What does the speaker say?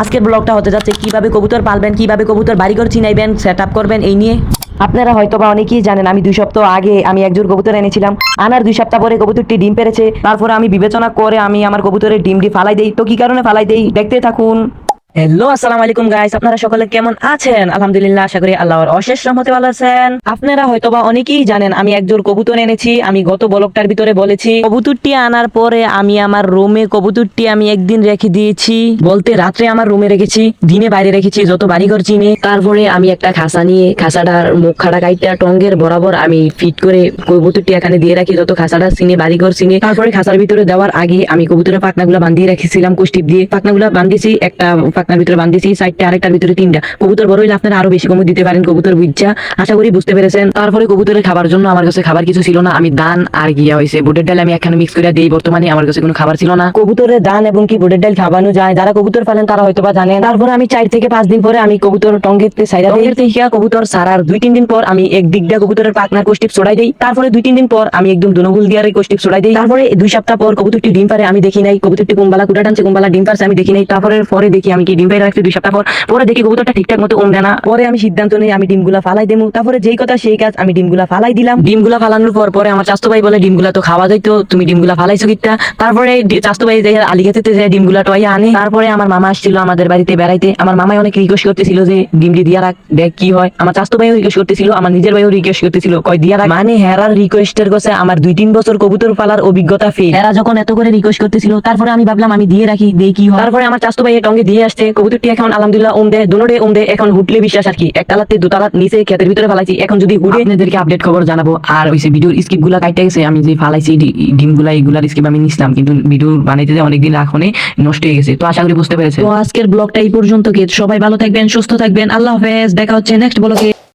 আজকের ব্লগটা হতে যাচ্ছে কিভাবে কবুতর পালবেন, কিভাবে কবুতর বাড়িঘর চিনাইবেন, সেট আপ করবেন এই নিয়ে। আপনারা হয়তো বা অনেকেই জানেন আমি 2 সপ্তাহ আগে আমি একজোড় কবুতর এনেছিলাম। আনার 2 সপ্তাহ পরে কবুতরটি ডিম পেড়েছে। তারপরে আমি বিবেচনা করে আমি আমার কবুতরের ডিমটি ফালাই দেই। তো কি কারণে ফালাই দেই দেখতে থাকুন। হ্যালো, আসসালামু আলাইকুম গাইস, আপনারা সকলে কেমন আছেন? আলহামদুলিল্লাহ, আশা করি আল্লাহর অশেষ রহমতে ভালো আছেন। আপনারা হয়তোবা অনেকেই জানেন আমি একজোড় কবুতর এনেছি। আমি গত ব্লগটার ভিতরে বলেছি কবুতরটি আনার পরে আমি আমার রুমে কবুতরটি আমি একদিন রেখে দিয়েছি, বলতে রাত্রে আমার রুমে রেখেছি, দিনে বাইরে রেখেছি যত বাড়িঘর চিনে। তারপরে আমি একটা খাঁচা নিয়ে খাঁচাটার মুখ খাড়া কাইটা টঙ্গের বরাবর আমি ফিট করে কবুতরটি এখানে দিয়ে রাখি যত খাঁচাটা চিনে বাড়িঘর চিনে। তারপরে খাঁচার ভিতরে দেওয়ার আগে আমি কবুতরের পাখনাগুলো বান্ধিয়ে রেখেছিলাম কুষ্টিপ দিয়ে। পাখনাগুলো বান্ধিয়েছি, একটা পাখনার ভিতরে বান্ধিয়েছি সাইডটা, আরেকটার ভিতরে 3টা। কবুতর বড় হইলে আপনারা আরো বেশি কম দিতে পারেন কবুতর বুঝা, আশা করি বুঝতে পেরেছেন। তারপরে কবুতরের খাবার জন্য আমার কাছে খাবার কিছু ছিল না, আমি ধান আর গিয়া হয়েছে বুটের ডাল আমি এখানে মিক্স করে দিই। বর্তমানে আমার কাছে কোনো খাবার ছিল না। কবুতরের ধান এবং কি বুটের ডাল খাওয়ানো যায়, যারা কবুতর পালেন তারা হয়তো বা জানেন। তারপরে আমি 4 থেকে 5 দিন পরে আমি কবুতর টঙ্গেতে সাইরা দিই। থেকে কবুতর সারার 2-3 দিন পর আমি এক দিক দিয়ে কবুতরের পাখনার কোষ্টিপ ছড়াই দেই। তারপরে 2-3 দিন পর আমি একদম দুনগুল দিয়ে কোষ্টিপ ছড়াই দেই। তারপরে 2 সপ্তাহ পর কবুতরটি ডিম পারে আমি দেখি নাই, কবুতরটি কোনবালা কুটা টানছে কোনবালা ডিম পারছে আমি দেখি নাই। পরে দেখি আমি কি ডিম পারে রাখছি 2 সপ্তাহ পরে দেখি কবুতরটা ঠিকঠাক মতো দেয় না। পরে আমি সিদ্ধান্ত নেই আমি ডিমগুলা ফালাই দেবো। তারপরে যেই কথা সেই কাজ, আমি ডিমগুলা ফালাই দিলাম। ডিমগুলা ফালানোর পরে আমার চাস্তো ভাই বলে ডিমগুলা তো খাওয়া যাইতো, তুমি ডিমগুলা ফালাইছো কিটা? তারপরে চাস্তো ভাই যাই আলিগাতে যায় ডিমগুলা টয়া আনে। তারপরে আমার মামা আসছিল আমাদের বাড়িতে বেড়াইতে। আমার মামাই অনেক রিকোয়েস্ট করতেছিল যে ডিমটি দিয়া রাখ, দেখ কি হয়। আমার চাস্তো ভাইও রিকোয়েস্ট করতেছিল, আমার নিজের ভাইও রিকোয়েস্ট করতেছিল, কয় দিয়া রাখ। মানে হেরার রিকোয়েস্টের কাছে আমার 2-3 বছর কবুতর পালার অভিজ্ঞতা ফেল। হেরা যখন এত করে রিকোয়েস্ট করতেছিল, তারপরে আমি ভাবলাম আমি দিয়ে রাখি, দেই কি হয়। তারপরে আমার চাস্তো ভাই টঙ্গে দিয়ে আসছে কবুতরটি, এখন আলহামদুলিল্লাহ দেয়, দুনোডে দেয়। এখন হুটলে বিশ্বাস আর কি, একতলাতে 2 তলা নিচে ক্ষেতের ভিতরে ফালাইছি। এখন যদি হুটে আপনাদেরকে আপডেট খবর জানাবো। আর ওইসে ভিডিওর স্কিপ গুলা কাটতে গেছে, আমি যে ফালাইছি ডিমগুলা এগুলার স্কিপ আমি নিছিলাম, কিন্তু ভিডিও বানাইতে যে অনেকদিন রাখনে নষ্ট হয়ে গেছে। তো আশা করি বুঝতে পেরেছে। তো আজকের ব্লগটা এই পর্যন্ত। সবাই ভালো থাকবেন, সুস্থ থাকবেন, আল্লাহ হাফেজ, দেখা হচ্ছে নেক্সট ব্লগে।